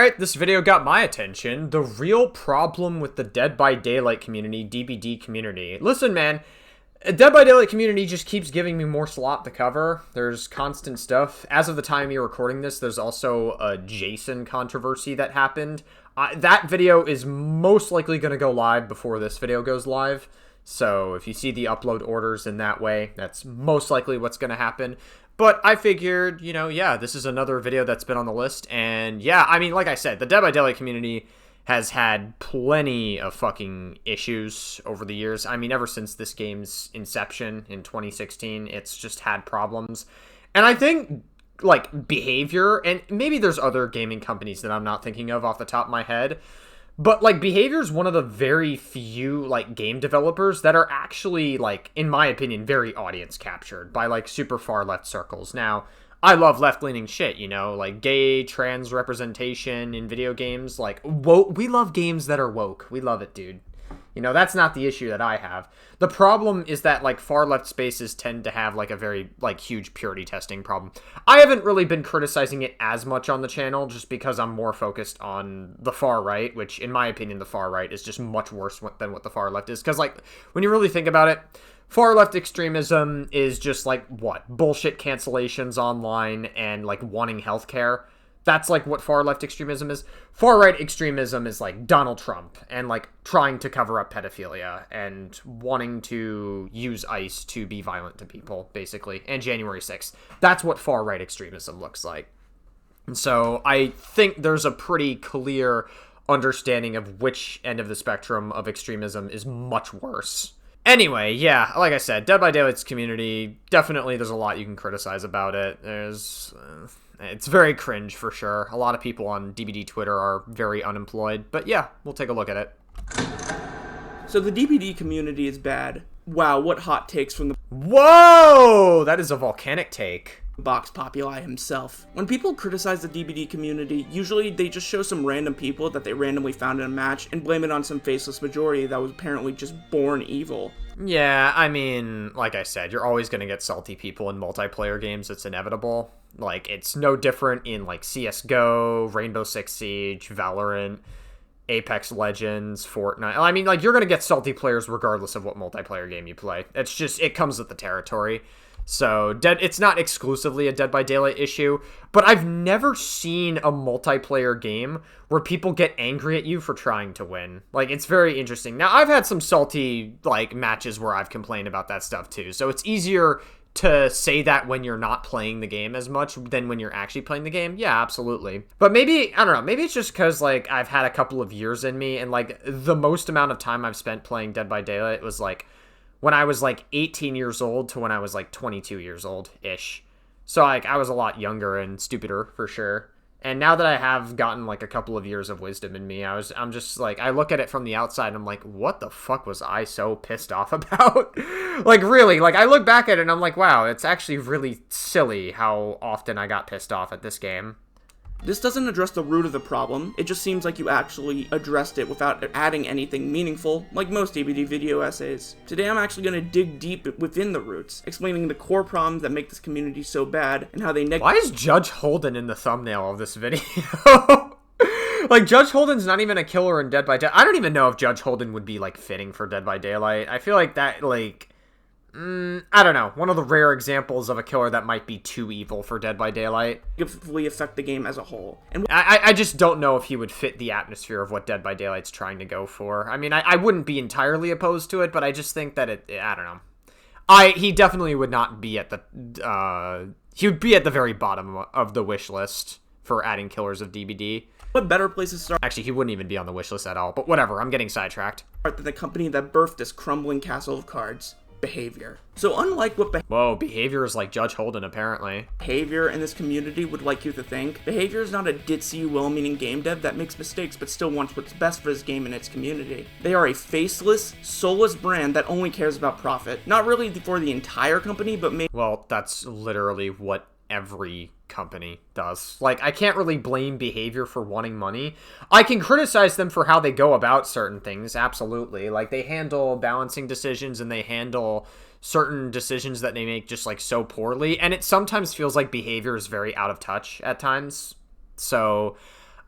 Alright, this video got my attention. The real problem with the Dead by Daylight community, DBD community. Listen, man, Dead by Daylight community just keeps giving me more slop to cover. There's constant stuff. As of the time you're recording this, there's also a Jason controversy that happened. That video is most likely going to go live before this video goes live. So if you see the upload orders in that way, that's most likely what's going to happen. But I figured, you know, yeah, this is another video that's been on the list. And yeah, I mean, like I said, the Dead by Daylight community has had plenty of fucking issues over the years. I mean, ever since this game's inception in 2016, it's just had problems. And I think, like, Behavior, and maybe there's other gaming companies that I'm not thinking of off the top of my head, but, like, Behavior is one of the very few, like, game developers that are actually, like, in my opinion, very audience captured by, like, super far left circles. Now, I love left-leaning shit, you know, like, gay, trans representation in video games, like, woke. We love games that are woke. We love it, dude. You know, that's not the issue that I have. The problem is that, like, far-left spaces tend to have, like, a very, like, huge purity testing problem. I haven't really been criticizing it as much on the channel, just because I'm more focused on the far-right, which, in my opinion, the far-right is just much worse than what the far-left is. Because, like, when you really think about it, far-left extremism is just, like, what? Bullshit cancellations online and, like, wanting healthcare. That's, like, what far-left extremism is. Far-right extremism is, like, Donald Trump and, like, trying to cover up pedophilia and wanting to use ICE to be violent to people, basically, and January 6th. That's what far-right extremism looks like. And so I think there's a pretty clear understanding of which end of the spectrum of extremism is much worse. Anyway, yeah, like I said, Dead by Daylight's community, definitely there's a lot you can criticize about it. It's very cringe, for sure. A lot of people on DBD Twitter are very unemployed, but yeah, we'll take a look at it. So the DBD community is bad. Wow, what hot takes from the Whoa! That is a volcanic take. Vox Populi himself. When people criticize the DBD community, usually they just show some random people that they randomly found in a match and blame it on some faceless majority that was apparently just born evil. Yeah, I mean, like I said, you're always going to get salty people in multiplayer games. It's inevitable. Like, it's no different in, like, CSGO, Rainbow Six Siege, Valorant, Apex Legends, Fortnite. I mean, like, you're going to get salty players regardless of what multiplayer game you play. It's just, it comes with the territory. So, it's not exclusively a Dead by Daylight issue, but I've never seen a multiplayer game where people get angry at you for trying to win. Like, it's very interesting. Now, I've had some salty, like, matches where I've complained about that stuff, too. So, it's easier to say that when you're not playing the game as much than when you're actually playing the game. Yeah, absolutely. But maybe, I don't know, maybe it's just because, like, I've had a couple of years in me, and, like, the most amount of time I've spent playing Dead by Daylight was, like, when I was, like, 18 years old to when I was, like, 22 years old-ish. So, like, I was a lot younger and stupider, for sure. And now that I have gotten, like, a couple of years of wisdom in me, I'm just, like, I look at it from the outside and I'm like, what the fuck was I so pissed off about? Like, really, like, I look back at it and I'm like, wow, it's actually really silly how often I got pissed off at this game. This doesn't address the root of the problem, it just seems like you actually addressed it without adding anything meaningful, like most DBD video essays. Today I'm actually going to dig deep within the roots, explaining the core problems that make this community so bad, and how they Why is Judge Holden in the thumbnail of this video? Like, Judge Holden's not even a killer in Dead by Daylight. I don't even know if Judge Holden would be, like, fitting for Dead by Daylight. I feel like that, like, I don't know. One of the rare examples of a killer that might be too evil for Dead by Daylight. Negatively affect the game as a whole. And I just don't know if he would fit the atmosphere of what Dead by Daylight's trying to go for. I mean, I wouldn't be entirely opposed to it, but I just think that I don't know. He definitely would not be at the, he would be at the very bottom of the wish list for adding killers of DBD. What better place to start? Actually, he wouldn't even be on the wish list at all, but whatever, I'm getting sidetracked. Than the company that birthed this crumbling castle of cards. Behavior. So unlike what Whoa, Behavior is like Judge Holden, apparently. Behavior in this community would like you to think, Behavior is not a ditzy, well-meaning game dev that makes mistakes but still wants what's best for his game and its community. They are a faceless, soulless brand that only cares about profit. Not really for the entire company, but maybe— Well, that's literally what every company does. Like, I can't really blame Behavior for wanting money. I can criticize them for how they go about certain things, absolutely. Like, they handle balancing decisions and they handle certain decisions that they make just, like, so poorly, and it sometimes feels like Behavior is very out of touch at times. So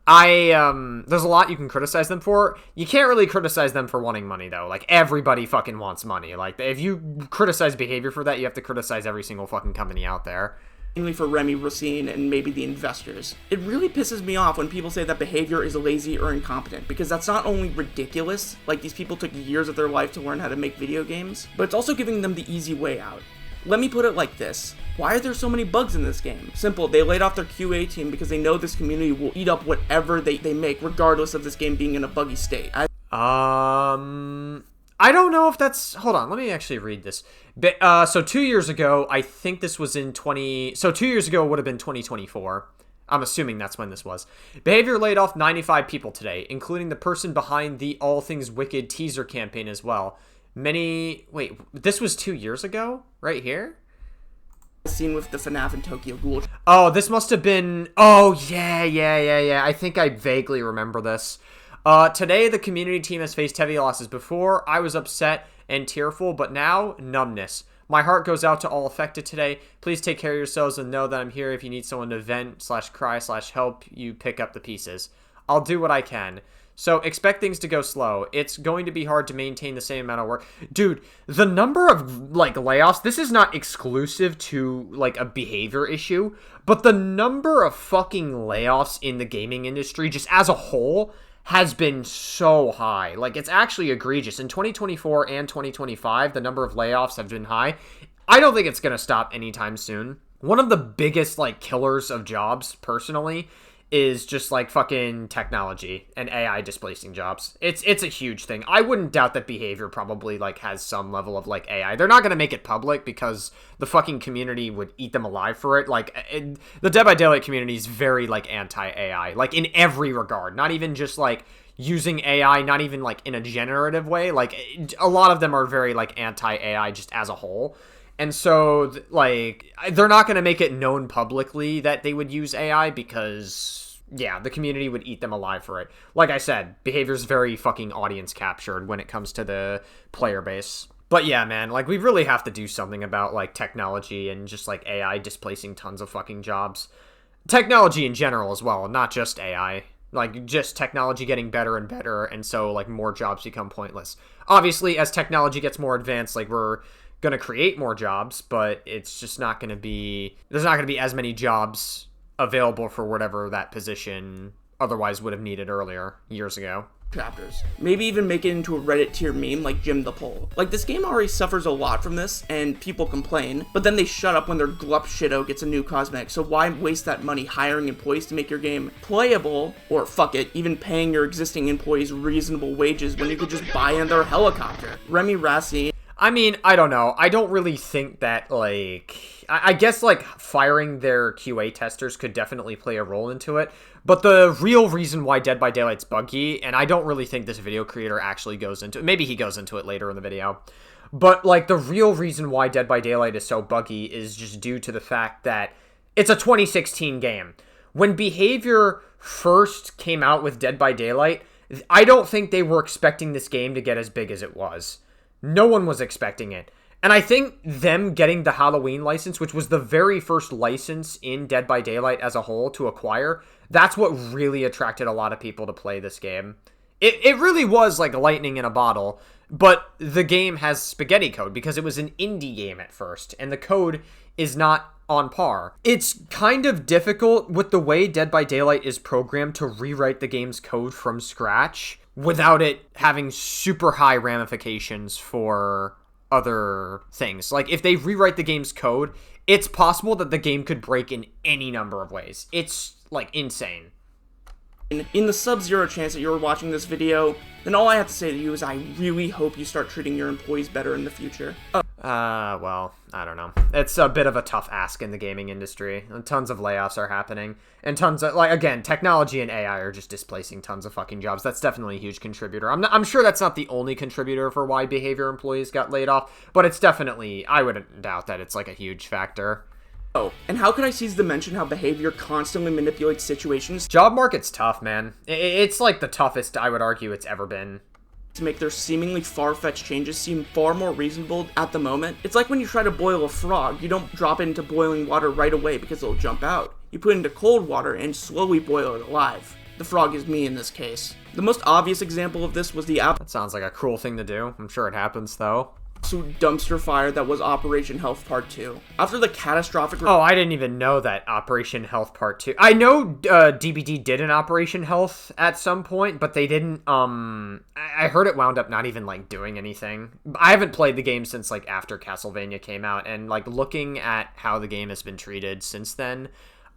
There's a lot you can criticize them for. You can't really criticize them for wanting money, though. Like, everybody fucking wants money. Like, if you criticize behavior for that, you have to criticize every single fucking company out there. Mainly for Remy, Racine, and maybe the investors. It really pisses me off when people say that behavior is lazy or incompetent, because that's not only ridiculous, like these people took years of their life to learn how to make video games, but it's also giving them the easy way out. Let me put it like this. Why are there so many bugs in this game? Simple, they laid off their QA team because they know this community will eat up whatever they make, regardless of this game being in a buggy state. I don't know if that's... Hold on, let me actually read this. So 2 years ago, I think this was in 20... So 2 years ago would have been 2024. I'm assuming that's when this was. Behavior laid off 95 people today, including the person behind the All Things Wicked teaser campaign as well. Wait, this was 2 years ago? Right here? Scene with the FNAF and Tokyo Ghoul. Oh, this must have been... Oh, yeah. I think I vaguely remember this. Today, the community team has faced heavy losses. Before, I was upset and tearful, but now, numbness. My heart goes out to all affected today. Please take care of yourselves and know that I'm here if you need someone to vent/cry/help you pick up the pieces. I'll do what I can. So expect things to go slow. It's going to be hard to maintain the same amount of work. Dude, the number of, like, layoffs, this is not exclusive to, like, a behavior issue, but the number of fucking layoffs in the gaming industry, just as a whole, has been so high. Like, it's actually egregious. In 2024 and 2025, the number of layoffs have been high. I don't think it's going to stop anytime soon. One of the biggest, like, killers of jobs, personally, is just like fucking technology and AI displacing jobs. It's a huge thing. I wouldn't doubt that behavior probably like has some level of like AI. They're not going to make it public because the fucking community would eat them alive for it. Like the Dead by Daylight community is very like anti-AI, like in every regard, not even just like using AI, not even like in a generative way. Like a lot of them are very like anti-AI just as a whole. And so, like, they're not going to make it known publicly that they would use AI because, yeah, the community would eat them alive for it. Like I said, behavior's very fucking audience captured when it comes to the player base. But yeah, man, like, we really have to do something about, like, technology and just, like, AI displacing tons of fucking jobs. Technology in general as well, not just AI. Like, just technology getting better and better, and so, like, more jobs become pointless. Obviously, as technology gets more advanced, like, we're going to create more jobs, but it's just not going to be... There's not going to be as many jobs available for whatever that position otherwise would have needed earlier, years ago. Chapters. Maybe even make it into a Reddit tier meme like Jim the Pole. Like, this game already suffers a lot from this, and people complain, but then they shut up when their glup shitto gets a new cosmetic, so why waste that money hiring employees to make your game playable, or fuck it, even paying your existing employees reasonable wages when you could just buy another helicopter? Remy Racine. I mean, I don't know. I don't really think that, like... I guess, like, firing their QA testers could definitely play a role into it. But the real reason why Dead by Daylight's buggy, and I don't really think this video creator actually goes into it. Maybe he goes into it later in the video. But, like, the real reason why Dead by Daylight is so buggy is just due to the fact that it's a 2016 game. When Behavior first came out with Dead by Daylight, I don't think they were expecting this game to get as big as it was. No one was expecting it. And I think them getting the Halloween license, which was the very first license in Dead by Daylight as a whole to acquire, that's what really attracted a lot of people to play this game. It really was like lightning in a bottle, but the game has spaghetti code because it was an indie game at first, and the code is not on par. It's kind of difficult with the way Dead by Daylight is programmed to rewrite the game's code from scratch without it having super high ramifications for other things. Like, if they rewrite the game's code, it's possible that the game could break in any number of ways. It's, like, insane. In the sub-zero chance that you're watching this video, then all I have to say to you is I really hope you start treating your employees better in the future. Well, I don't know. It's a bit of a tough ask in the gaming industry. Tons of layoffs are happening. And tons of, like, again, technology and AI are just displacing tons of fucking jobs. That's definitely a huge contributor. I'm sure that's not the only contributor for why behavior employees got laid off, but it's definitely, I wouldn't doubt that it's, like, a huge factor. Oh, and how could I cease to mention how behavior constantly manipulates situations? Job market's tough, man. It's, like, the toughest, I would argue, it's ever been. To make their seemingly far-fetched changes seem far more reasonable at the moment. It's like when you try to boil a frog, you don't drop it into boiling water right away because it'll jump out. You put it into cold water and slowly boil it alive. The frog is me in this case. The most obvious example of this was the That sounds like a cruel thing to do. I'm sure it happens, though. absolute dumpster fire that was Operation Health Part 2. After the catastrophic... Oh, I didn't even know that Operation Health Part 2. I know DBD did an Operation Health at some point, but they didn't, I heard it wound up not even, like, doing anything. I haven't played the game since, like, after Castlevania came out, and, like, looking at how the game has been treated since then,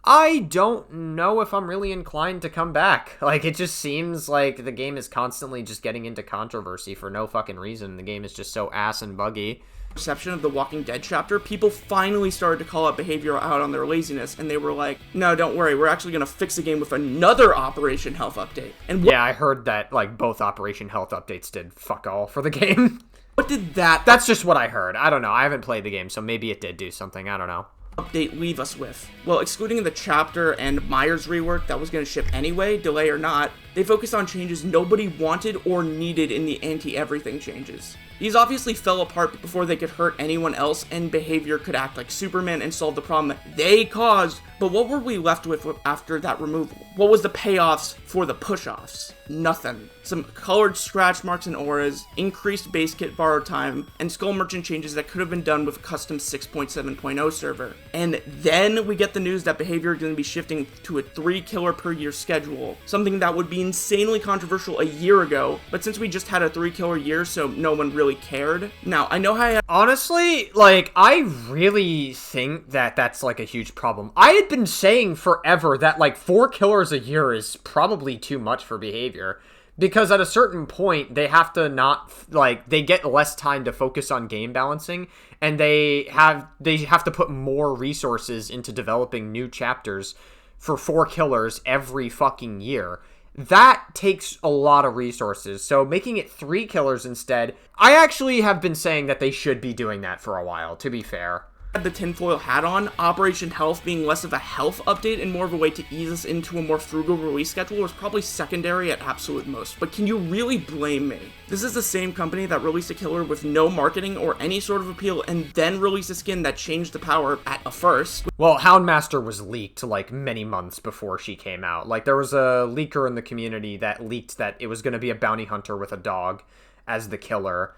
I don't know if I'm really inclined to come back. Like, it just seems like the game is constantly just getting into controversy for no fucking reason. The game is just so ass and buggy. Reception of the Walking Dead chapter, people finally started to call out Behavior out on their laziness, and they were like, no, don't worry, we're actually gonna fix the game with another Operation Health update. And yeah, I heard that, like, both Operation Health updates did fuck all for the game. What did that... That's just what I heard. I don't know. I haven't played the game, so maybe it did do something. I don't know. Update leave us with? Well, excluding the chapter and Myers rework that was going to ship anyway, delay or not, they focused on changes nobody wanted or needed in the anti-everything changes. These obviously fell apart before they could hurt anyone else, and Behavior could act like Superman and solve the problem they caused, but what were we left with after that removal? What was the payoffs for the push-offs? Nothing. Some colored scratch marks and auras, increased base kit borrow time, and Skull Merchant changes that could have been done with a custom 6.7.0 server. And then we get the news that Behavior is going to be shifting to a 3 killer per year schedule, something that would be insanely controversial a year ago, but since we just had a 3 killer year, so no one really cared. Now, I know how honestly, like, I really think that that's, like, a huge problem. I had been saying forever that, like, 4 killers a year is probably too much for Behavior. Because at a certain point, they have to not, like, they get less time to focus on game balancing, and they have to put more resources into developing new chapters for 4 killers every fucking year. That takes a lot of resources, so making it 3 killers instead, I actually have been saying that they should be doing that for a while, to be fair. The tinfoil hat on, Operation Health being less of a health update and more of a way to ease us into a more frugal release schedule was probably secondary at absolute most, but can you really blame me? This is the same company that released a killer with no marketing or any sort of appeal and then released a skin that changed the power at a first. Well, Houndmaster was leaked, like, many months before she came out. Like, there was a leaker in the community that leaked that it was going to be a bounty hunter with a dog as the killer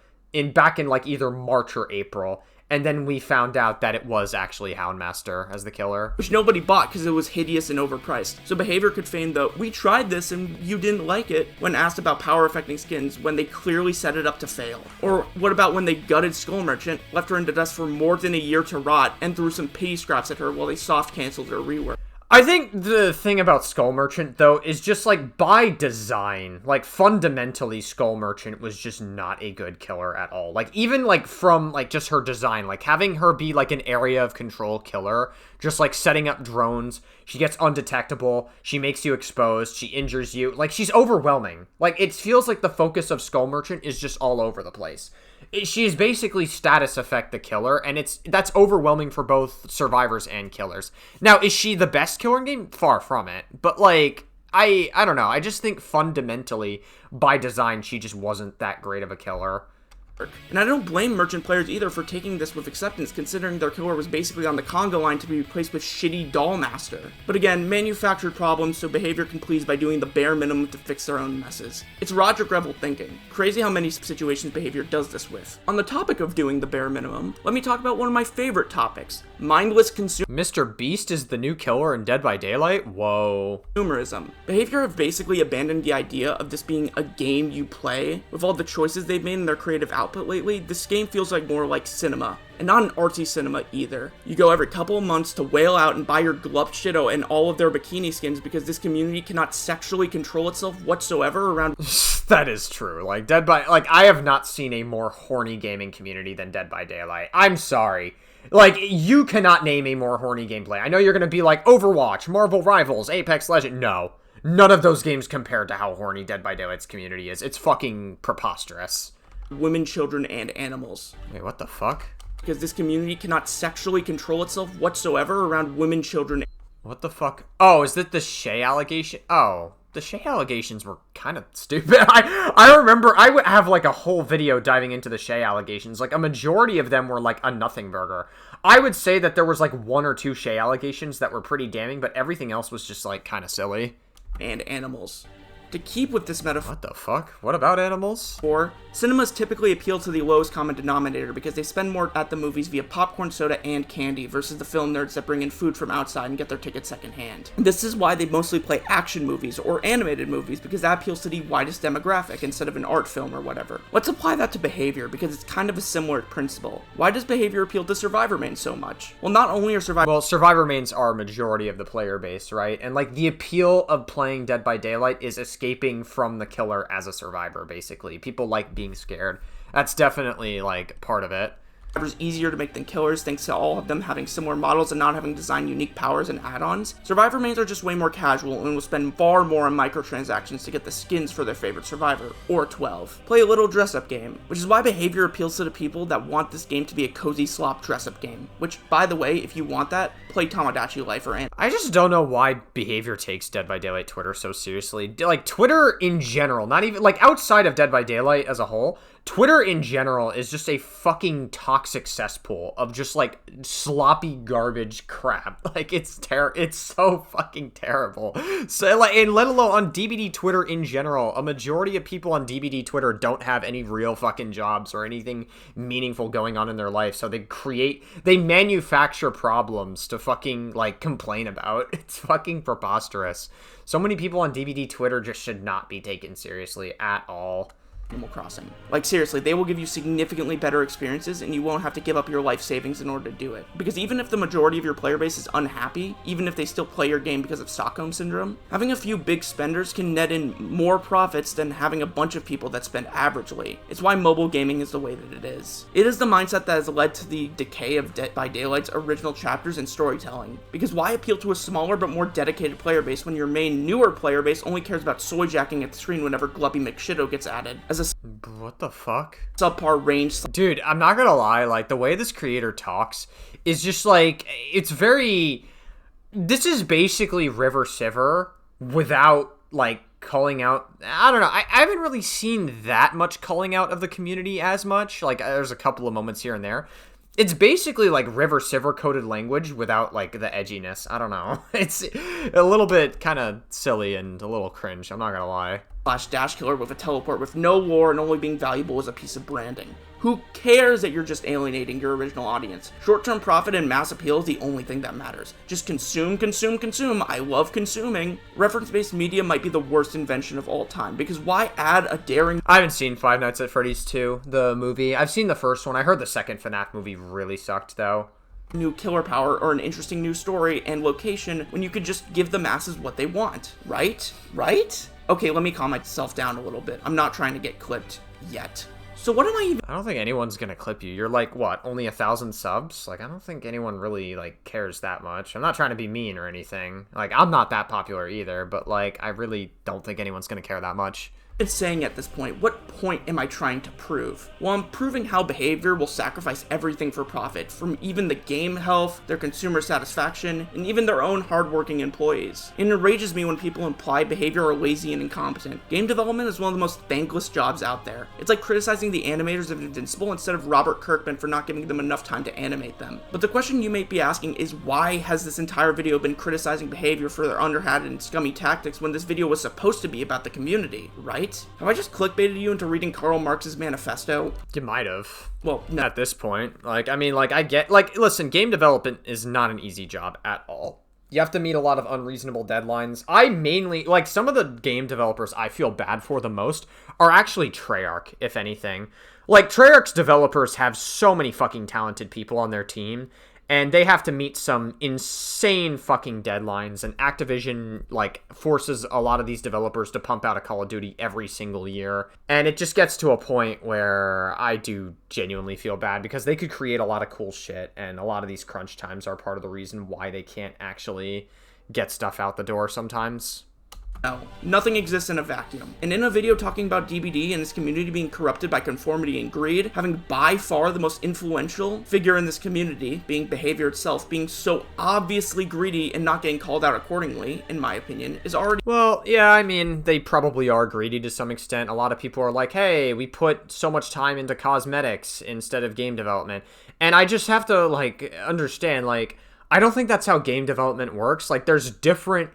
back in, like, either March or April. And then we found out that it was actually Houndmaster as the killer. Which nobody bought because it was hideous and overpriced. So Behavior could feign the, we tried this and you didn't like it, when asked about power affecting skins when they clearly set it up to fail. Or what about when they gutted Skull Merchant, left her in the dust for more than a year to rot, and threw some pity scraps at her while they soft canceled her rework? I think the thing about Skull Merchant, though, is just, like, by design, like, fundamentally, Skull Merchant was just not a good killer at all. Like, even, like, from, like, just her design, like, having her be, like, an area of control killer, just, like, setting up drones, she gets undetectable, she makes you exposed, she injures you, like, she's overwhelming. Like, it feels like the focus of Skull Merchant is just all over the place. She is basically status effect the killer, and that's overwhelming for both survivors and killers. Now, is she the best killer in game? Far from it. But, like, I don't know. I just think fundamentally, by design, she just wasn't that great of a killer. And I don't blame Merchant players either for taking this with acceptance, considering their killer was basically on the conga line to be replaced with shitty Dollmaster. But again, manufactured problems, so Behavior can please by doing the bare minimum to fix their own messes. It's Roger Greville thinking. Crazy how many situations Behavior does this with. On the topic of doing the bare minimum, let me talk about one of my favorite topics, mindless Mr. Beast is the new killer in Dead by Daylight? Whoa. consumerism. Behavior have basically abandoned the idea of this being a game you play. With all the choices they've made in their creative output lately, this game feels like more like cinema. And not an artsy cinema either. You go every couple of months to wail out and buy your glup shitto and all of their bikini skins because this community cannot sexually control itself whatsoever around. That is true. Like, I have not seen a more horny gaming community than Dead by Daylight. I'm sorry. Like, you cannot name a more horny gameplay. I know you're gonna be like, Overwatch, Marvel Rivals, Apex Legends. No. None of those games compared to how horny Dead by Daylight's community is. It's fucking preposterous. Women, children, and animals. Wait, what the fuck? Because this community cannot sexually control itself whatsoever around women, children. What the fuck? Oh, is that the Shay allegation? Oh, the Shay allegations were kind of stupid. I remember I would have like a whole video diving into the Shay allegations. Like, a majority of them were like a nothing burger. I would say that there was like 1 or 2 Shay allegations that were pretty damning, but everything else was just like kind of silly. and animals. To keep with this metaphor, What the fuck? What about animals? cinemas typically appeal to the lowest common denominator because they spend more at the movies via popcorn, soda, and candy versus the film nerds that bring in food from outside and get their tickets secondhand. This is why they mostly play action movies or animated movies, because that appeals to the widest demographic instead of an art film or whatever. Let's apply that to behavior because it's kind of a similar principle. Why does behavior appeal to survivor mains so much? Well, not only are survivor mains are a majority of the player base, right? And like the appeal of playing Dead by Daylight is escaping from the killer as a survivor, basically. People like being scared. That's definitely like part of it. survivors easier to make than killers thanks to all of them having similar models and not having designed unique powers and add-ons. Survivor mains are just way more casual and will spend far more on microtransactions to get the skins for their favorite survivor, or 12. Play a little dress-up game, which is why behavior appeals to the people that want this game to be a cozy slop dress-up game, which, by the way, if you want that, play Tomodachi Life or Ant. I just don't know why behavior takes Dead by Daylight Twitter so seriously. Like, Twitter in general, not even, like, outside of Dead by Daylight as a whole, Twitter in general is just a fucking toxic cesspool of just, like, sloppy garbage crap. Like, it's so fucking terrible. So, like, and let alone on DBD Twitter in general, a majority of people on DBD Twitter don't have any real fucking jobs or anything meaningful going on in their life, so they manufacture problems to fucking, like, complain about. It's fucking preposterous. So many people on DBD Twitter just should not be taken seriously at all. Animal Crossing. Like, seriously, they will give you significantly better experiences and you won't have to give up your life savings in order to do it. Because even if the majority of your player base is unhappy, even if they still play your game because of Stockholm Syndrome, having a few big spenders can net in more profits than having a bunch of people that spend averagely. It's why mobile gaming is the way that it is. It is the mindset that has led to the decay of Dead by Daylight's original chapters and storytelling. Because why appeal to a smaller but more dedicated player base when your main newer player base only cares about soy-jacking at the screen whenever Gluppy McShitto gets added? As a what the fuck? subpar range. Dude, I'm not gonna lie, like, the way this creator talks is just, like, it's very... This is basically River Sivir without, like, calling out... I don't know, I haven't really seen that much calling out of the community as much. Like, there's a couple of moments here and there. It's basically like River Sivir coded language without, like, the edginess. I don't know. It's a little bit kind of silly and a little cringe, I'm not gonna lie. Dash killer with a teleport with no lore and only being valuable as a piece of branding. Who cares that you're just alienating your original audience? Short-term profit and mass appeal is the only thing that matters. Just consume, consume, consume. I love consuming. Reference-based media might be the worst invention of all time, because why add a daring... I haven't seen Five Nights at Freddy's 2, the movie. I've seen the first one. I heard the second FNAF movie really sucked, though. New killer power or an interesting new story and location when you could just give the masses what they want, right? Right? Okay, let me calm myself down a little bit. I'm not trying to get clipped yet. So what am I even... I don't think anyone's gonna clip you. You're like, what, only 1,000 subs? Like, I don't think anyone really, like, cares that much. I'm not trying to be mean or anything. Like, I'm not that popular either, but, like, I really don't think anyone's gonna care that much. It's saying at this point, what point am I trying to prove? Well, I'm proving how behavior will sacrifice everything for profit, from even the game health, their consumer satisfaction, and even their own hardworking employees. It enrages me when people imply behavior are lazy and incompetent. Game development is one of the most thankless jobs out there. It's like criticizing the animators of Invincible instead of Robert Kirkman for not giving them enough time to animate them. But the question you may be asking is, why has this entire video been criticizing behavior for their underhanded and scummy tactics when this video was supposed to be about the community, right? Have I just clickbaited you into reading Karl Marx's manifesto? You might have. Well, no. At this point. Like, I mean, like, I get... Like, listen, game development is not an easy job at all. You have to meet a lot of unreasonable deadlines. I mainly... Like, some of the game developers I feel bad for the most are actually Treyarch, if anything. Like, Treyarch's developers have so many fucking talented people on their team, and they have to meet some insane fucking deadlines, and Activision, like, forces a lot of these developers to pump out a Call of Duty every single year. And it just gets to a point where I do genuinely feel bad, because they could create a lot of cool shit, and a lot of these crunch times are part of the reason why they can't actually get stuff out the door sometimes. No, nothing exists in a vacuum. And in a video talking about DBD and this community being corrupted by conformity and greed, having by far the most influential figure in this community, being behavior itself, being so obviously greedy and not getting called out accordingly, in my opinion, is already... Well, yeah, I mean, they probably are greedy to some extent. A lot of people are like, hey, we put so much time into cosmetics instead of game development. And I just have to, like, understand, like, I don't think that's how game development works. Like, there's different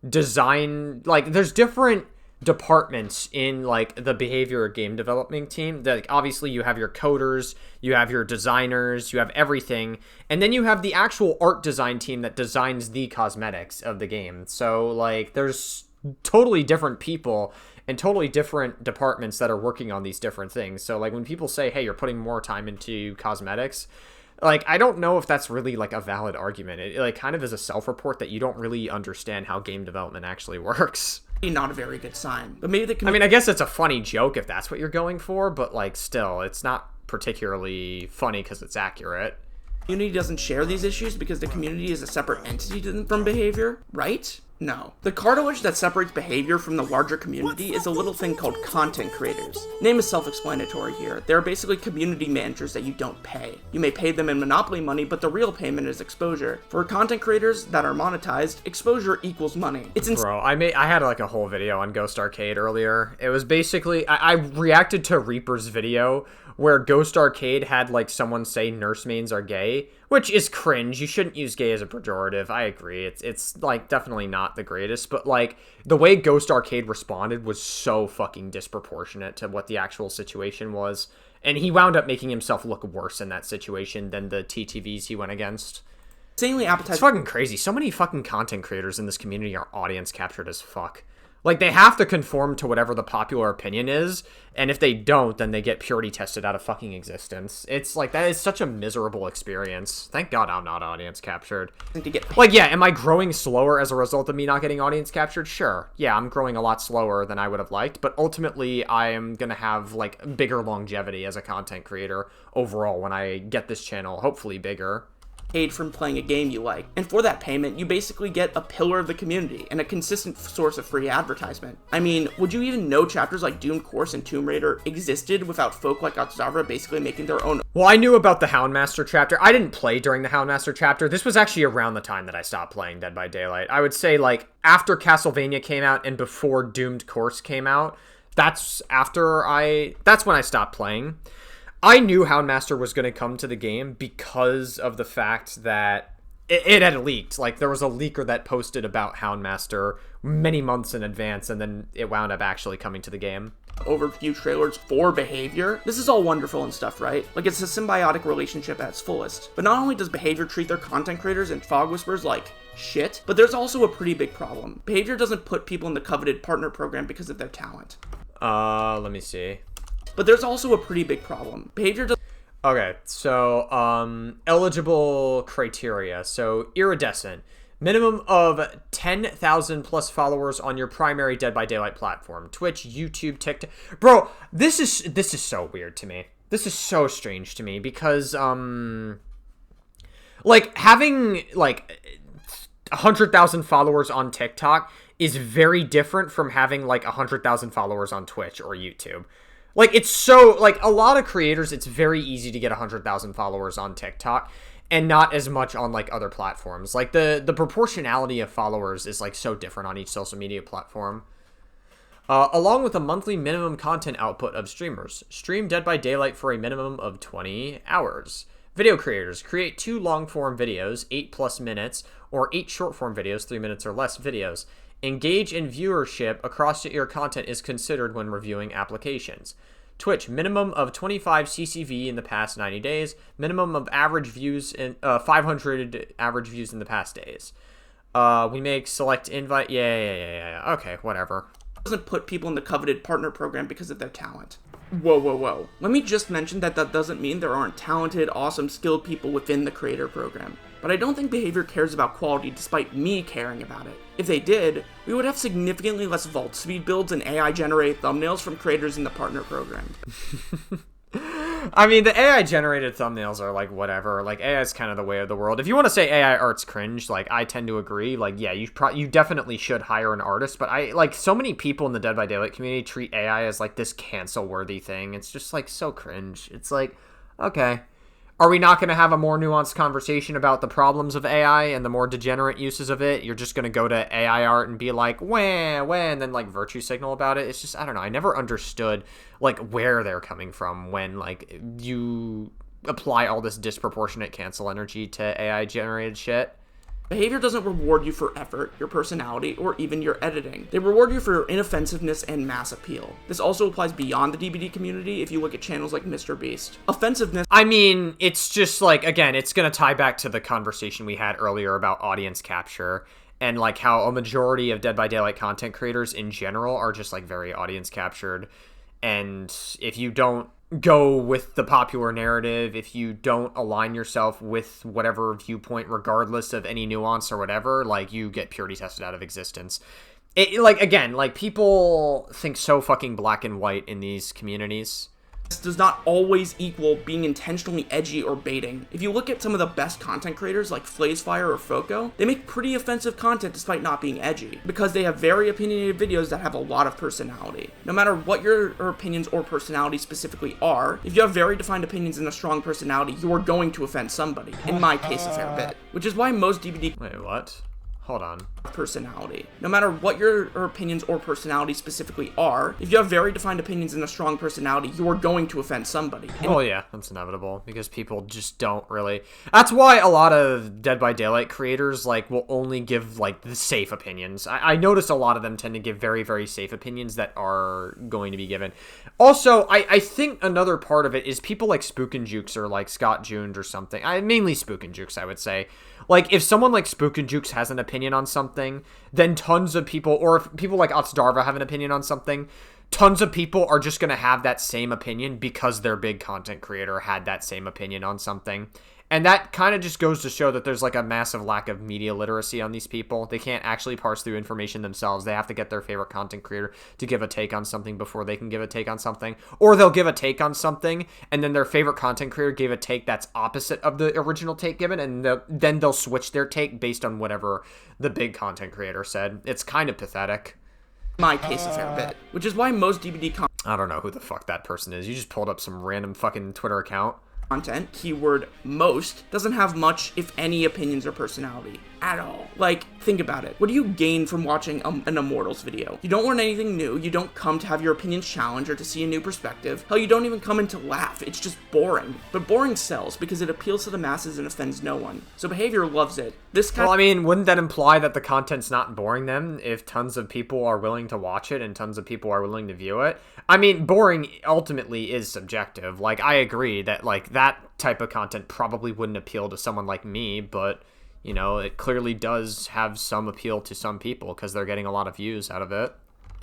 design, like, there's different departments in like the behavior game development team. That, like, obviously you have your coders, you have your designers, you have everything, and then you have the actual art design team that designs the cosmetics of the game. So like there's totally different people and totally different departments that are working on these different things. So like when people say, hey, you're putting more time into cosmetics, like, I don't know if that's really like a valid argument. It like kind of is a self-report that you don't really understand how game development actually works. Not a very good sign. But maybe the I mean, I guess it's a funny joke if that's what you're going for, but like still, it's not particularly funny because it's accurate. community doesn't share these issues because the community is a separate entity from behavior, right? No. The cartilage that separates behavior from the larger community is a little thing called content creators. Name is self-explanatory here. They are basically community managers that you don't pay. You may pay them in Monopoly money, but the real payment is exposure. For content creators that are monetized, exposure equals money. Bro, I had like a whole video on Ghost Arcade earlier. It was basically, I reacted to Reaper's video where Ghost Arcade had like someone say nursemaids are gay, which is cringe. You shouldn't use gay as a pejorative. I agree. It's like definitely not the greatest, but like the way Ghost Arcade responded was so fucking disproportionate to what the actual situation was. And he wound up making himself look worse in that situation than the TTVs he went against. Insanely appetizing. It's fucking crazy. So many fucking content creators in this community are audience captured as fuck. Like, they have to conform to whatever the popular opinion is, and if they don't, then they get purity tested out of fucking existence. It's like, that is such a miserable experience. Thank God I'm not audience captured. Like, yeah, am I growing slower as a result of me not getting audience captured? Sure. Yeah, I'm growing a lot slower than I would have liked, but ultimately I am gonna have, like, bigger longevity as a content creator overall when I get this channel, hopefully bigger. Paid from playing a game you like, and for that payment you basically get a pillar of the community and a consistent source of free advertisement. I mean, would you even know chapters like Doom Course and Tomb Raider existed without folk like Otzavra basically making their own? Well, I knew about the Houndmaster chapter. I didn't play during the Houndmaster chapter. This was actually around the time that I stopped playing Dead by Daylight. I would say like after Castlevania came out and before Doomed Course came out. That's when I stopped playing. I knew Houndmaster was going to come to the game because of the fact that it had leaked. Like, there was a leaker that posted about Houndmaster many months in advance, and then it wound up actually coming to the game. Overview trailers for behavior. This is all wonderful and stuff, right? Like, it's a symbiotic relationship at its fullest. But not only does behavior treat their content creators and fog whispers like shit, but there's also a pretty big problem. Behavior doesn't put people in the coveted partner program because of their talent. Let me see. But there's also a pretty big problem. Behavior does. Okay, so, eligible criteria. So, iridescent. Minimum of 10,000 plus followers on your primary Dead by Daylight platform. Twitch, YouTube, TikTok. Bro, this is so weird to me. This is so strange to me because, like, having, like, 100,000 followers on TikTok is very different from having, like, 100,000 followers on Twitch or YouTube. Like, it's so, like, a lot of creators, it's very easy to get 100,000 followers on TikTok and not as much on, like, other platforms. Like, the proportionality of followers is, like, so different on each social media platform. Along with a monthly minimum content output of streamers. Stream Dead by Daylight for a minimum of 20 hours. Video creators. Create 2 long-form videos, 8+ minutes, or 8 short-form videos, 3 minutes or less videos. Engage in viewership across your content is considered when reviewing applications. Twitch, minimum of 25 CCV in the past 90 days. Minimum of average views in 500 average views in the past days. We make select invite. Yeah. Okay, whatever. Doesn't put people in the coveted partner program because of their talent. Whoa. Let me just mention that doesn't mean there aren't talented, awesome, skilled people within the creator program. But I don't think behavior cares about quality despite me caring about it. If they did, we would have significantly less vault speed builds and AI-generated thumbnails from creators in the partner program. I mean, the AI-generated thumbnails are, like, whatever. Like, AI is kind of the way of the world. If you want to say AI art's cringe, like, I tend to agree. Like, yeah, you definitely should hire an artist. But so many people in the Dead by Daylight community treat AI as, like, this cancel-worthy thing. It's just, like, so cringe. It's like, okay. Are we not going to have a more nuanced conversation about the problems of AI and the more degenerate uses of it? You're just going to go to AI art and be like, wah, and then, like, virtue signal about it? It's just, I don't know. I never understood, like, where they're coming from when, like, you apply all this disproportionate cancel energy to AI-generated shit. Behavior doesn't reward you for effort, your personality, or even your editing. They reward you for your inoffensiveness and mass appeal. This also applies beyond the DBD community if you look at channels like MrBeast. Offensiveness— I mean, it's just like, again, it's gonna tie back to the conversation we had earlier about audience capture, and like how a majority of Dead by Daylight content creators in general are just like very audience captured. And if you don't go with the popular narrative, if you don't align yourself with whatever viewpoint, regardless of any nuance or whatever, like, you get purity tested out of existence. Like, again, like, people think so fucking black and white in these communities. This does not always equal being intentionally edgy or baiting. If you look at some of the best content creators like FlazeFire or Foco, they make pretty offensive content despite not being edgy, because they have very opinionated videos that have a lot of personality. No matter what your opinions or personality specifically are, if you have very defined opinions and a strong personality, you are going to offend somebody. In my case, a fair bit. Which is why most DBD— Wait, what? Hold on. Personality. No matter what your opinions or personality specifically are, if you have very defined opinions and a strong personality, you are going to offend somebody. Oh yeah, that's inevitable, because people just don't really— That's why a lot of Dead by Daylight creators, like, will only give, like, the safe opinions. I noticed a lot of them tend to give very, very safe opinions that are going to be given. Also, I think another part of it is people like Spook and Jukes or, like, Scott Jund or something. Mainly Spook and Jukes, I would say. Like, if someone like Spook and Jukes has an opinion on something, then tons of people, or if people like Otsdarva have an opinion on something, tons of people are just going to have that same opinion because their big content creator had that same opinion on something. And that kind of just goes to show that there's like a massive lack of media literacy on these people. They can't actually parse through information themselves. They have to get their favorite content creator to give a take on something before they can give a take on something. Or they'll give a take on something, and then their favorite content creator gave a take that's opposite of the original take given, and then they'll switch their take based on whatever the big content creator said. It's kind of pathetic. My case, a fair bit. Which is why most DBD I don't know who the fuck that person is. You just pulled up some random fucking Twitter account. Content, keyword most, doesn't have much, if any, opinions or personality at all. Like, think about it. What do you gain from watching an Immortals video? You don't learn anything new. You don't come to have your opinions challenged or to see a new perspective. Hell, you don't even come in to laugh. It's just boring. But boring sells because it appeals to the masses and offends no one. So Behavior loves it. Well, I mean, wouldn't that imply that the content's not boring then, if tons of people are willing to watch it and tons of people are willing to view it? I mean, boring ultimately is subjective. Like, I agree that, like, that type of content probably wouldn't appeal to someone like me, but, you know, it clearly does have some appeal to some people because they're getting a lot of views out of it.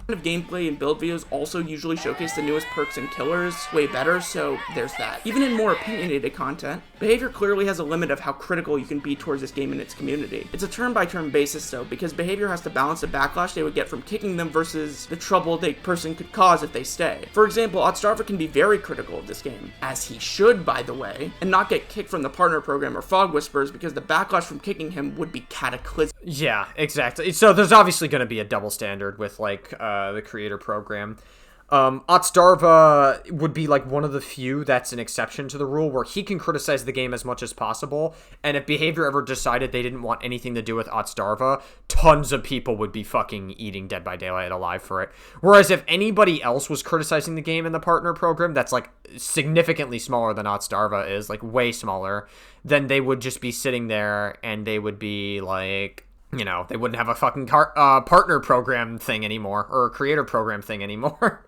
Of gameplay and build videos also usually showcase the newest perks and killers way better, so there's that. Even in more opinionated content, Behavior clearly has a limit of how critical you can be towards this game and its community. It's a turn-by-turn basis though, because Behavior has to balance the backlash they would get from kicking them versus the trouble the person could cause if they stay. For example, Otsdarva can be very critical of this game, as he should, by the way, and not get kicked from the partner program or Fog Whispers because the backlash from kicking him would be cataclysmic. Yeah, exactly. So there's obviously going to be a double standard with, like, the creator program. Otsdarva would be like one of the few that's an exception to the rule, where he can criticize the game as much as possible, and if Behavior ever decided they didn't want anything to do with Otsdarva, tons of people would be fucking eating Dead by Daylight alive for it. Whereas if anybody else was criticizing the game in the partner program that's like significantly smaller than Otsdarva is, like way smaller, then they would just be sitting there and they would be like, you know, they wouldn't have a fucking partner program thing anymore, or a creator program thing anymore.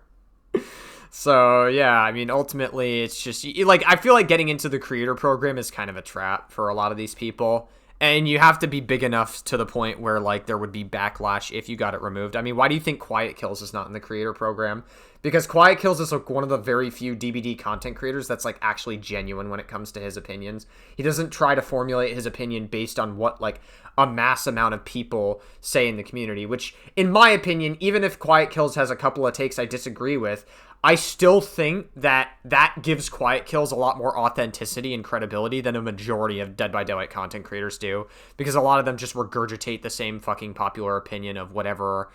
So, yeah, I mean, ultimately, it's just, like, I feel like getting into the creator program is kind of a trap for a lot of these people. And you have to be big enough to the point where, like, there would be backlash if you got it removed. I mean, why do you think Quiet Kills is not in the creator program? Because Quiet Kills is, like, one of the very few DBD content creators that's, like, actually genuine when it comes to his opinions. He doesn't try to formulate his opinion based on what, like, a mass amount of people say in the community, which, in my opinion, even if Quiet Kills has a couple of takes I disagree with, I still think that that gives Quiet Kills a lot more authenticity and credibility than a majority of Dead by Daylight content creators do, because a lot of them just regurgitate the same fucking popular opinion of whatever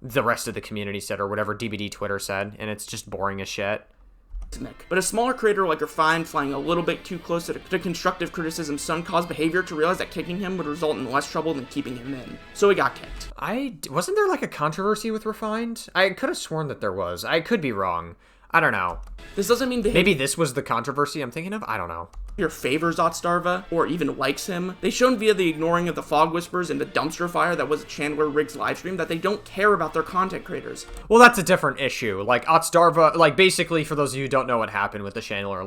the rest of the community said or whatever DBD Twitter said, and it's just boring as shit. But a smaller creator like Refined flying a little bit too close to constructive criticism Sun caused Behavior to realize that kicking him would result in less trouble than keeping him in. So he got kicked. Wasn't there like a controversy with Refined? I could have sworn that there was. I could be wrong. I don't know. This doesn't mean Maybe this was the controversy I'm thinking of? I don't know. behavior favors Otstarva, or even likes him. They've shown via the ignoring of the fog whispers and the dumpster fire that was Chandler Riggs livestream that they don't care about their content creators. Well, that's a different issue. Like, Otstarva, like, basically, for those of you who don't know what happened with the Chandler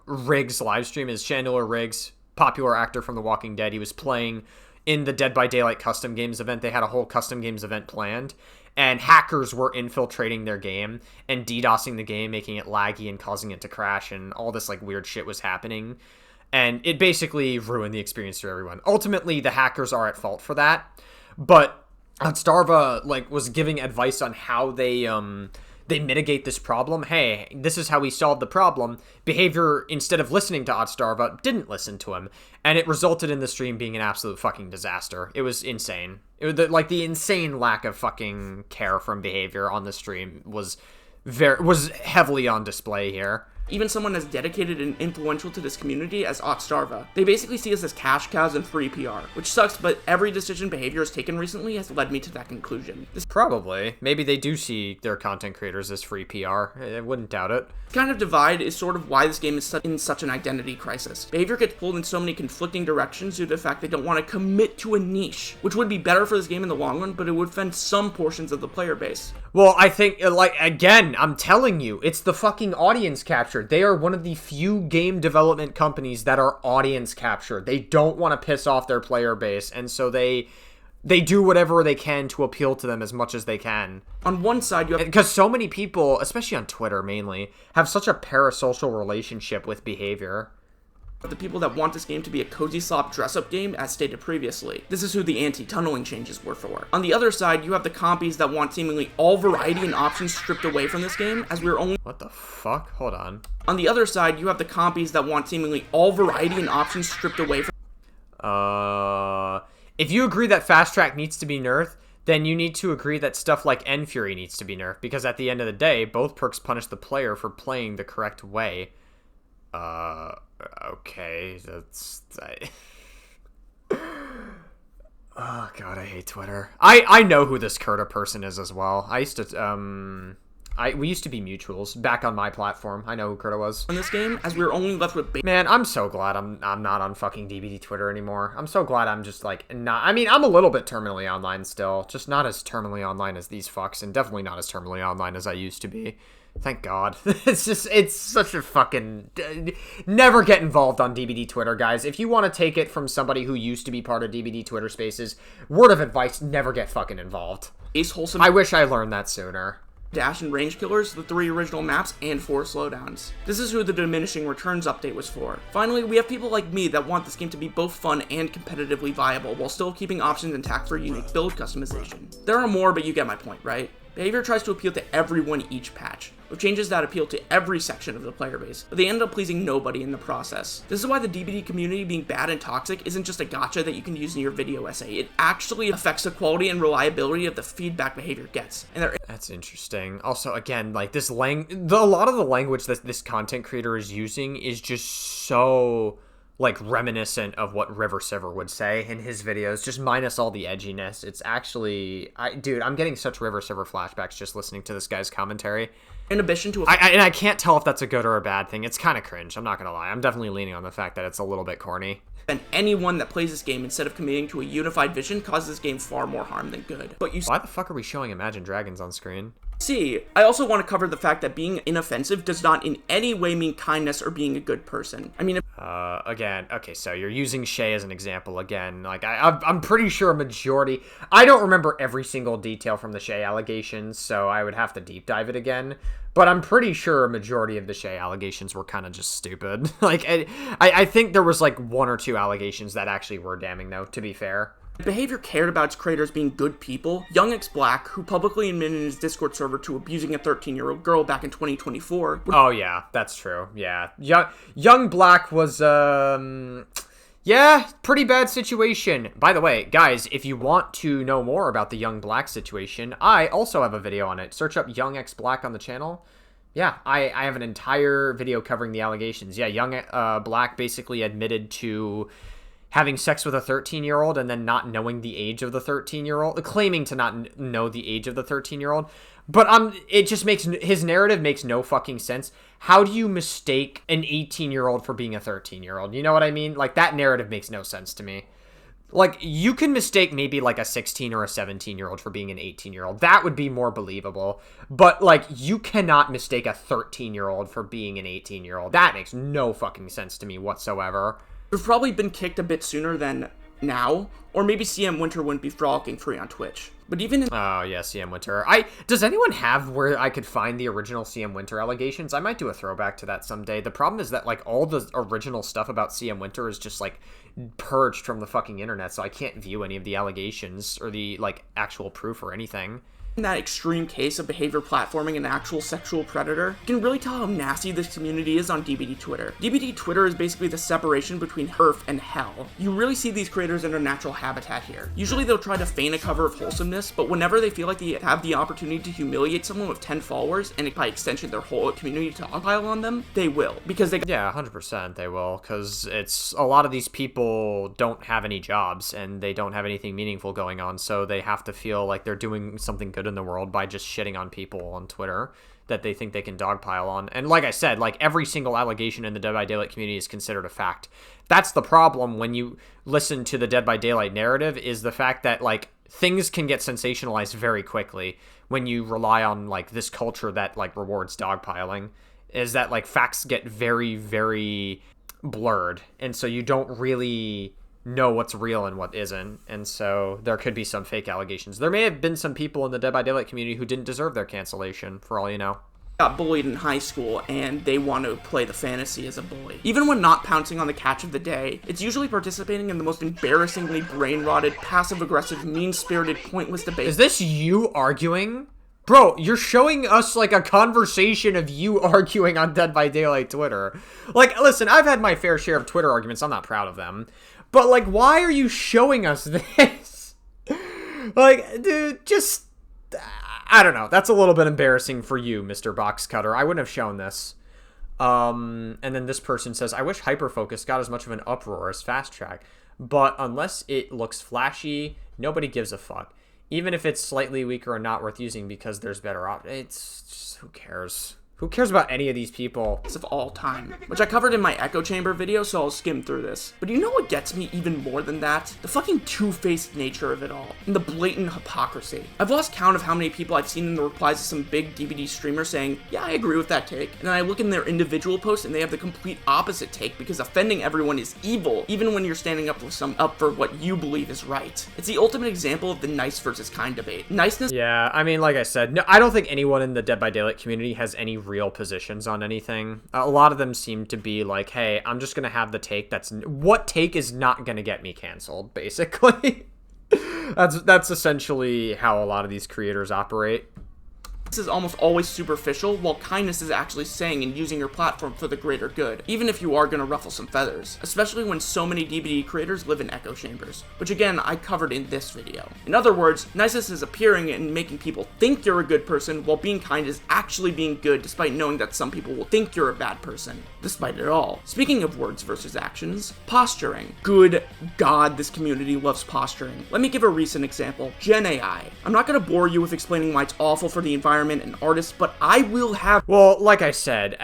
Riggs livestream, is Chandler Riggs, popular actor from The Walking Dead, he was playing in the Dead by Daylight custom games event. They had a whole custom games event planned, and hackers were infiltrating their game and DDoSing the game, making it laggy and causing it to crash, and all this, like, weird shit was happening. And it basically ruined the experience for everyone. Ultimately, the hackers are at fault for that, but Otstarva, like, was giving advice on how they mitigate this problem. Hey, this is how we solve the problem. Behavior, instead of listening to Otstarva, didn't listen to him, and it resulted in the stream being an absolute fucking disaster. It was insane. It was the insane lack of fucking care from Behavior on the stream was heavily on display here. Even someone as dedicated and influential to this community as Otstarva. They basically see us as cash cows and free PR, which sucks, but every decision Behavior has taken recently has led me to that conclusion. This Probably. Maybe they do see their content creators as free PR. I wouldn't doubt it. kind of divide is sort of why this game is in such an identity crisis. Behavior gets pulled in so many conflicting directions due to the fact they don't want to commit to a niche, which would be better for this game in the long run, but it would offend some portions of the player base. Well, I think, like, again, I'm telling you, it's the fucking audience captured. They are one of the few game development companies that are audience captured. They don't want to piss off their player base, and so they do whatever they can to appeal to them as much as they can. On one side, you have... Because so many people, especially on Twitter mainly, have such a parasocial relationship with Behavior. The people that want this game to be a cozy slop dress-up game, as stated previously. This is who the anti-tunneling changes were for. On the other side, you have the compies that want seemingly all variety and options stripped away from this game, as we're only... What the fuck? Hold on. On the other side, you have the compies that want seemingly all variety and options stripped away from... If you agree that Fast Track needs to be nerfed, then you need to agree that stuff like End Fury needs to be nerfed, because at the end of the day, both perks punish the player for playing the correct way. Okay, that's... Oh, God, I hate Twitter. I know who this Kurta person is as well. I used to, we used to be mutuals back on my platform. I know who Kurta was. in this game, as we're only left with... Man, I'm so glad I'm not on fucking DBD Twitter anymore. I'm so glad I'm just, like, not... I mean, I'm a little bit terminally online still. Just not as terminally online as these fucks, and definitely not as terminally online as I used to be. Thank God. It's such a fucking... Never get involved on DBD Twitter, guys. If you want to take it from somebody who used to be part of DBD Twitter Spaces, word of advice, never get fucking involved. Wholesome... I wish I learned that sooner. Dash and range killers, the 3 original maps, and 4 slowdowns. This is who the diminishing returns update was for. Finally, we have people like me that want this game to be both fun and competitively viable, while still keeping options intact for unique build customization. There are more, but you get my point, right? Behavior tries to appeal to everyone each patch, with changes that appeal to every section of the player base, but they end up pleasing nobody in the process. This is why the DBD community being bad and toxic isn't just a gotcha that you can use in your video essay. It actually affects the quality and reliability of the feedback Behavior gets. And That's interesting. Also, again, like, a lot of the language that this content creator is using is just so... like, reminiscent of what River Silver would say in his videos, just minus all the edginess. It's actually... Dude, I'm getting such River Silver flashbacks just listening to this guy's commentary. in addition to... And I can't tell if that's a good or a bad thing. It's kind of cringe, I'm not gonna lie. I'm definitely leaning on the fact that it's a little bit corny. And anyone that plays this game instead of committing to a unified vision causes this game far more harm than good. But Why the fuck are we showing Imagine Dragons on screen? See, I also want to cover the fact that being inoffensive does not in any way mean kindness or being a good person. I mean, Again, okay, so you're using Shay as an example again. Like, I'm pretty sure a majority... I don't remember every single detail from the Shay allegations, so I would have to deep dive it again. But I'm pretty sure a majority of the Shay allegations were kind of just stupid. Like, I think there was, like, 1 or 2 allegations that actually were damning, though, to be fair. Behavior cared about its creators being good people. Young X Black, who publicly admitted in his Discord server to abusing a 13-year-old girl back in 2024. Oh, yeah, that's true. Yeah. Young Black was, yeah, pretty bad situation. By the way, guys, if you want to know more about the Young Black situation, I also have a video on it. Search up Young X Black on the channel. Yeah, I have an entire video covering the allegations. Yeah, Young Black basically admitted to having sex with a 13-year-old and then not knowing the age of the 13-year-old, claiming to not know the age of the 13-year-old. But it just makes, his narrative makes no fucking sense. How do you mistake an 18-year-old for being a 13-year-old? You know what I mean? Like, that narrative makes no sense to me. Like, you can mistake maybe, like, a 16 or a 17-year-old for being an 18-year-old. That would be more believable. But, like, you cannot mistake a 13-year-old for being an 18-year-old. That makes no fucking sense to me whatsoever. We've probably been kicked a bit sooner than now, or maybe CM Winter wouldn't be frolicking free on Twitch. But even in— Oh, yeah, CM Winter. Does anyone have where I could find the original CM Winter allegations? I might do a throwback to that someday. The problem is that, like, all the original stuff about CM Winter is just, like, purged from the fucking internet, so I can't view any of the allegations or the, like, actual proof or anything. in that extreme case of behavior platforming an actual sexual predator, you can really tell how nasty this community is on DBD Twitter. DBD Twitter is basically the separation between earth and hell. You really see these creators in their natural habitat here. Usually they'll try to feign a cover of wholesomeness, but whenever they feel like they have the opportunity to humiliate someone with 10 followers, and by extension their whole community to pile on them, they will. Because they— Yeah, 100% they will, because it's a lot of these people don't have any jobs and they don't have anything meaningful going on, so they have to feel like they're doing something good in the world by just shitting on people on Twitter that they think they can dogpile on. And like I said, like every single allegation in the Dead by Daylight community is considered a fact. That's the problem when you listen to the Dead by Daylight narrative, is the fact that like things can get sensationalized very quickly when you rely on like this culture that like rewards dogpiling, is that like facts get very, very blurred. And so you don't really know what's real and what isn't, and so there could be some fake allegations. There may have been some people in the Dead by Daylight community who didn't deserve their cancellation, for all you know. Got bullied in high school and they want to play the fantasy as a bully. Even when not pouncing on the catch of the day, it's usually participating in the most embarrassingly brain-rotted, passive-aggressive, mean-spirited, pointless debate. Is this you arguing? Bro, you're showing us, like, a conversation of you arguing on Dead by Daylight Twitter. Like, listen, I've had my fair share of Twitter arguments. I'm not proud of them. But, like, why are you showing us this? Like, dude, just— I don't know. That's a little bit embarrassing for you, Mr. Box Cutter. I wouldn't have shown this. And then this person says, I wish Hyperfocus got as much of an uproar as Fast Track. But unless it looks flashy, nobody gives a fuck. Even if it's slightly weaker or not worth using because there's better options. It's just, who cares? Who cares about any of these people? Of all time, which I covered in my echo chamber video, so I'll skim through this. But you know what gets me even more than that? The fucking two-faced nature of it all, and the blatant hypocrisy. I've lost count of how many people I've seen in the replies to some big DBD streamer saying, yeah, I agree with that take, and then I look in their individual posts and they have the complete opposite take because offending everyone is evil, even when you're standing up for what you believe is right. It's the ultimate example of the nice versus kind debate. Niceness— Yeah, I mean, like I said, no, I don't think anyone in the Dead by Daylight community has any real positions on anything. A lot of them seem to be like, hey, I'm just gonna have the take what take is not gonna get me canceled, basically. that's essentially how a lot of these creators operate. This is almost always superficial, while kindness is actually saying and using your platform for the greater good, even if you are gonna ruffle some feathers, especially when so many DBD creators live in echo chambers, which again, I covered in this video. In other words, niceness is appearing and making people think you're a good person, while being kind is actually being good, despite knowing that some people will think you're a bad person, despite it all. Speaking of words versus actions, posturing. Good God, this community loves posturing. Let me give a recent example, Gen AI. I'm not gonna bore you with explaining why it's awful for the environment and artists, but I will have— Well, like I said,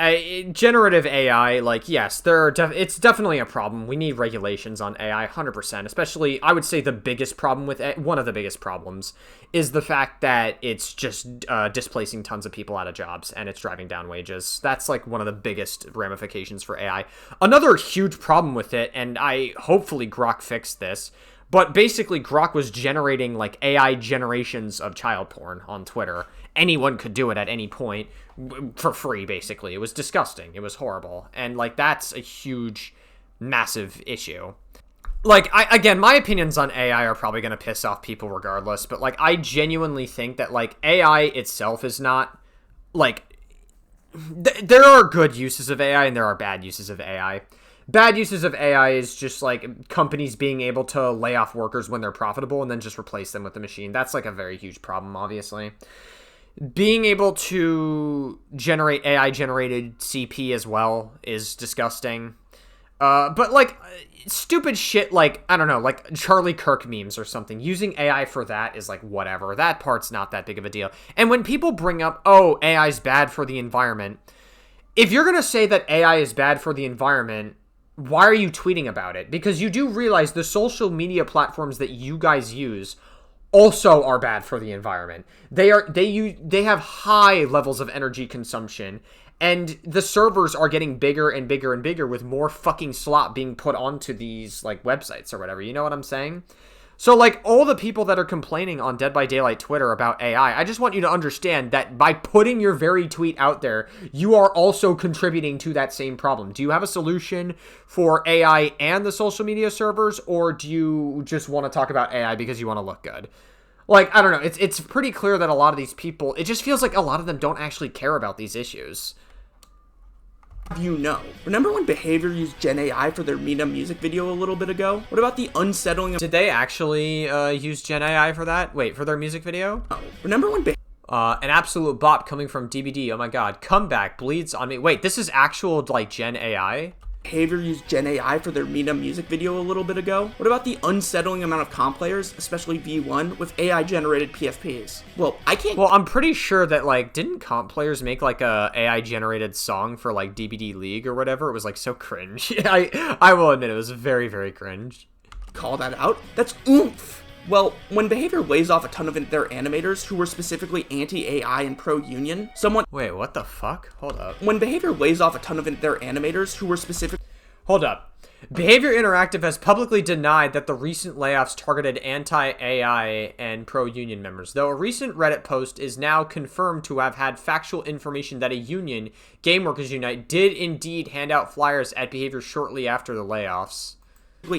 generative AI, like, yes, it's definitely a problem. We need regulations on AI, 100%. Especially, I would say the biggest problem with one of the biggest problems is the fact that it's just displacing tons of people out of jobs and it's driving down wages. That's like one of the biggest ramifications for AI. Another huge problem with it, and hopefully Grok fixed this, but basically Grok was generating like AI generations of child porn on Twitter. Anyone could do it at any point for free, basically. It was disgusting. It was horrible. And like that's a huge, massive issue. Like, again, my opinions on AI are probably going to piss off people regardless, but like I genuinely think that like AI itself is not like there are good uses of AI and there are bad uses of AI. Bad uses of AI is just, like, companies being able to lay off workers when they're profitable and then just replace them with the machine. That's, like, a very huge problem, obviously. Being able to generate AI-generated CP as well is disgusting. But like stupid shit like, I don't know, like Charlie Kirk memes or something. Using AI for that is like whatever. That part's not that big of a deal. And when people bring up, oh, AI's bad for the environment, if you're going to say that AI is bad for the environment, why are you tweeting about it? Because you do realize the social media platforms that you guys use also are bad for the environment. They have high levels of energy consumption, and the servers are getting bigger and bigger and bigger with more fucking slop being put onto these like websites or whatever. You know what I'm saying? So like all the people that are complaining on Dead by Daylight Twitter about AI, I just want you to understand that by putting your very tweet out there, you are also contributing to that same problem. Do you have a solution for AI and the social media servers, or do you just want to talk about AI because you want to look good? Like, I don't know. It's pretty clear that a lot of these people, it just feels like a lot of them don't actually care about these issues. You know. Remember when Behavior used Gen AI for their Mina music video a little bit ago? What about the unsettling of— Did they actually use Gen AI for that? Wait, for their music video? Oh, remember when an absolute bop coming from DBD. Oh my god. Comeback bleeds on me. Wait, this is actual, like, Gen AI? Behavior used Gen AI for their Mina music video a little bit ago? What about the unsettling amount of comp players, especially V1, with AI-generated PFPs? Well, I'm pretty sure that, like, didn't comp players make, like, a AI-generated song for, like, DBD League or whatever? It was, like, so cringe. I will admit, it was very, very cringe. Call that out? That's oomph! Well, when Behavior lays off a ton of their animators who were specifically anti-AI and pro-union, Wait, what the fuck? Hold up. When Behavior lays off a ton of their animators who were specific— Hold up. Behavior Interactive has publicly denied that the recent layoffs targeted anti-AI and pro-union members, though a recent Reddit post is now confirmed to have had factual information that a union, Game Workers Unite, did indeed hand out flyers at Behavior shortly after the layoffs.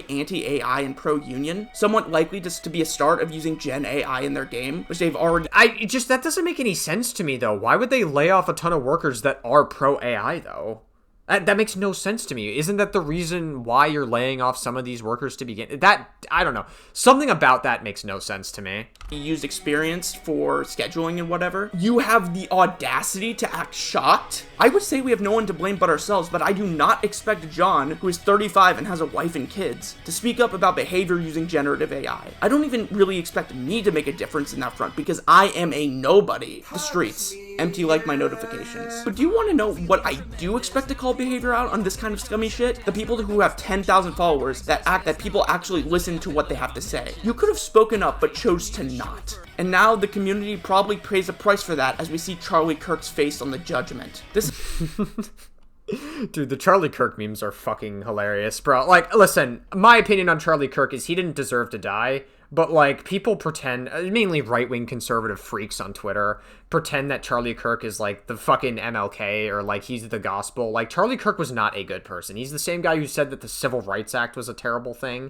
Anti-AI and pro-union, somewhat likely just to be a start of using Gen AI in their game, which they've already— that doesn't make any sense to me, though. Why would they lay off a ton of workers that are pro-AI, though? That makes no sense to me. Isn't that the reason why you're laying off some of these workers to begin? I don't know. Something about that makes no sense to me. Used experience for scheduling and whatever. You have the audacity to act shocked? I would say we have no one to blame but ourselves, but I do not expect John, who is 35 and has a wife and kids, to speak up about Behavior using generative AI. I don't even really expect me to make a difference in that front because I am a nobody. The streets. Empty like my notifications. But do you want to know what I do expect to call Behavior out on this kind of scummy shit? The people who have 10,000 followers that people actually listen to what they have to say. You could have spoken up but chose to not. And now the community probably pays a price for that as we see Charlie Kirk's face on the judgment. This Dude, the Charlie Kirk memes are fucking hilarious, bro. Like, listen, my opinion on Charlie Kirk is he didn't deserve to die. But, like, people pretend, mainly right-wing conservative freaks on Twitter, pretend that Charlie Kirk is, like, the fucking MLK or, like, he's the gospel. Like, Charlie Kirk was not a good person. He's the same guy who said that the Civil Rights Act was a terrible thing.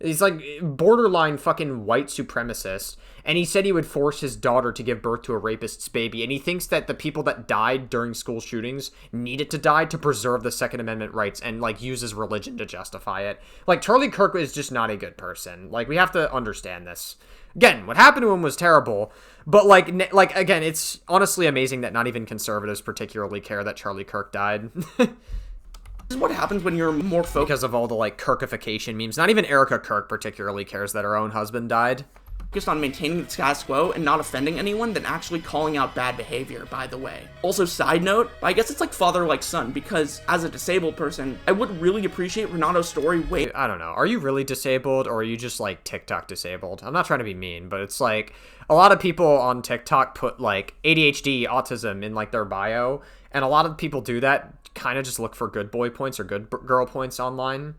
He's, like, borderline fucking white supremacist. And he said he would force his daughter to give birth to a rapist's baby. And he thinks that the people that died during school shootings needed to die to preserve the Second Amendment rights and, like, uses religion to justify it. Like, Charlie Kirk is just not a good person. Like, we have to understand this. Again, what happened to him was terrible. But, like again, it's honestly amazing that not even conservatives particularly care that Charlie Kirk died. is what happens when you're more focused because of all the, like, Kirkification memes. Not even Erica Kirk particularly cares that her own husband died. On maintaining the status quo and not offending anyone than actually calling out bad behavior, by the way. Also, side note, I guess it's like father like son, because as a disabled person, I would really appreciate Renato's story way— I don't know. Are you really disabled, or are you just, like, TikTok disabled? I'm not trying to be mean, but it's like, a lot of people on TikTok put, like, ADHD, autism in, like, their bio, and a lot of people do that, kind of just look for good boy points or good girl points online.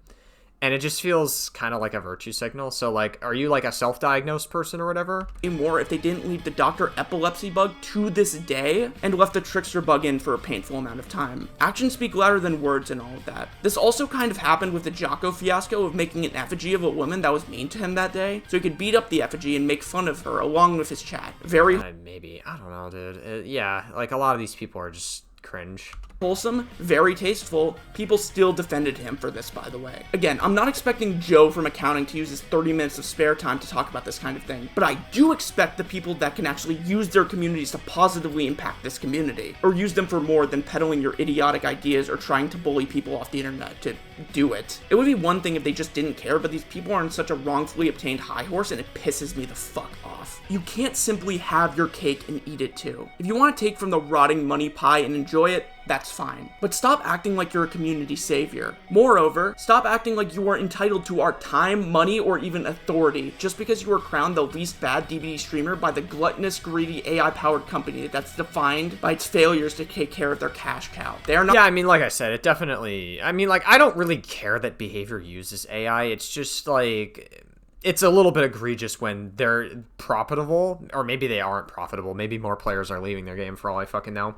And it just feels kind of like a virtue signal. So, like, are you, like, a self-diagnosed person or whatever? More if they didn't leave the Dr. Epilepsy bug to this day and left the Trickster bug in for a painful amount of time. Actions speak louder than words and all of that. This also kind of happened with the Jocko fiasco of making an effigy of a woman that was mean to him that day, so he could beat up the effigy and make fun of her along with his chat. Maybe. I don't know, dude. Yeah, like, a lot of these people are just cringe. Wholesome, very tasteful, people still defended him for this, by the way. Again, I'm not expecting Joe from accounting to use his 30 minutes of spare time to talk about this kind of thing, but I do expect the people that can actually use their communities to positively impact this community, or use them for more than peddling your idiotic ideas or trying to bully people off the internet to do it. It would be one thing if they just didn't care, but these people are on such a wrongfully obtained high horse and it pisses me the fuck off. You can't simply have your cake and eat it too. If you want to take from the rotting money pie and enjoy it, that's fine. But stop acting like you're a community savior. Moreover, stop acting like you are entitled to our time, money, or even authority just because you were crowned the least bad DVD streamer by the gluttonous, greedy, AI-powered company that's defined by its failures to take care of their cash cow. They are not— Yeah, I mean, like I said, it definitely... I mean, like, I don't really care that behavior uses AI. It's just, like... It's a little bit egregious when they're profitable, or maybe they aren't profitable. Maybe more players are leaving their game for all I fucking know.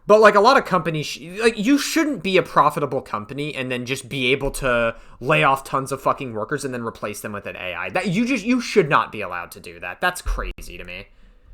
But, like, a lot of companies, like, you shouldn't be a profitable company and then just be able to lay off tons of fucking workers and then replace them with an AI. That you should not be allowed to do that. That's crazy to me.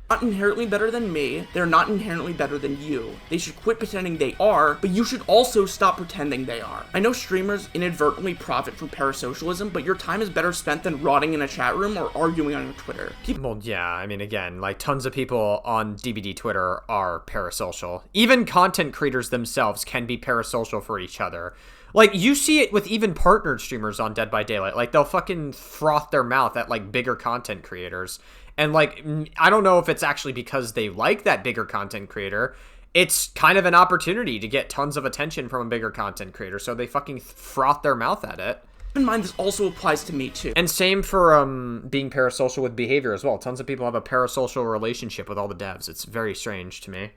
Not inherently better than me, they're not inherently better than you. They should quit pretending they are, but you should also stop pretending they are. I know streamers inadvertently profit from parasocialism, but your time is better spent than rotting in a chat room or arguing on your Twitter. Well, yeah, I mean, again, like, tons of people on DBD Twitter are parasocial. Even content creators themselves can be parasocial for each other. Like, you see it with even partnered streamers on Dead by Daylight. Like, they'll fucking froth their mouth at, like, bigger content creators. And, like, I don't know if it's actually because they like that bigger content creator. It's kind of an opportunity to get tons of attention from a bigger content creator, so they fucking froth their mouth at it. Keep in mind, this also applies to me, too. And same for being parasocial with behavior as well. Tons of people have a parasocial relationship with all the devs. It's very strange to me.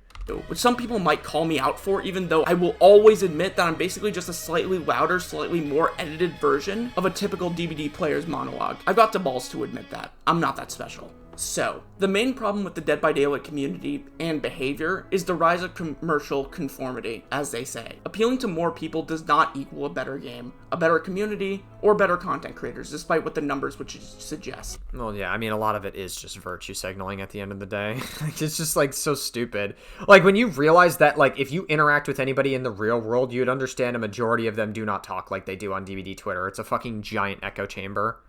Which some people might call me out for, even though I will always admit that I'm basically just a slightly louder, slightly more edited version of a typical DVD player's monologue. I've got the balls to admit that. I'm not that special. So, the main problem with the Dead by Daylight community and behavior is the rise of commercial conformity, as they say. Appealing to more people does not equal a better game, a better community, or better content creators, despite what the numbers would suggest. Well, yeah, I mean, a lot of it is just virtue signaling at the end of the day. It's just, like, so stupid. Like, when you realize that, like, if you interact with anybody in the real world, you'd understand a majority of them do not talk like they do on DVD Twitter. It's a fucking giant echo chamber.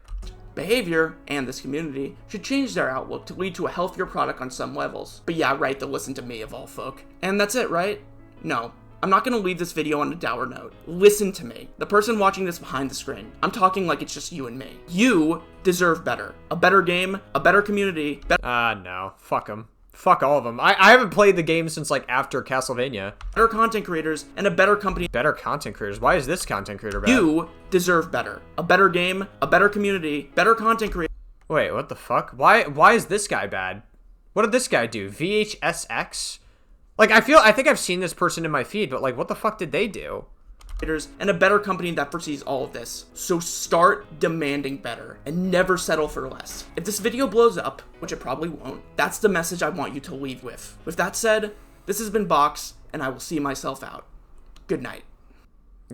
Behavior, and this community, should change their outlook to lead to a healthier product on some levels. But yeah, right, they'll listen to me of all folk. And that's it, right? No. I'm not gonna leave this video on a dour note. Listen to me. The person watching this behind the screen. I'm talking like it's just you and me. You deserve better. A better game, a better community, no. Fuck them. Fuck all of them. I haven't played the game since, like, after Castlevania. better content creators, and a better company. Better content creators? Why is this content creator bad? You deserve better. A better game, a better community, better content creators. Wait, what the fuck? Why is this guy bad? What did this guy do? VHSX? Like, I think I've seen this person in my feed, but, like, what the fuck did they do? And a better company that foresees all of this. So start demanding better and never settle for less. If this video blows up, which it probably won't, that's the message I want you to leave with. With that said, this has been Box, and I will see myself out. Good night.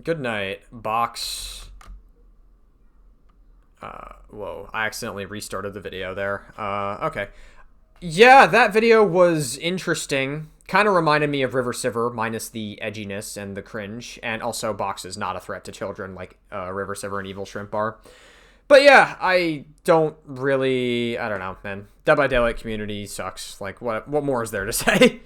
Good night, Box. Whoa, I accidentally restarted the video there. Okay. Yeah, that video was interesting. Kind of reminded me of River Siver, minus the edginess and the cringe. And also, Box is not a threat to children like River Siver and Evil Shrimp are. But yeah, I don't know, man. Dead by Daylight community sucks. Like, what more is there to say?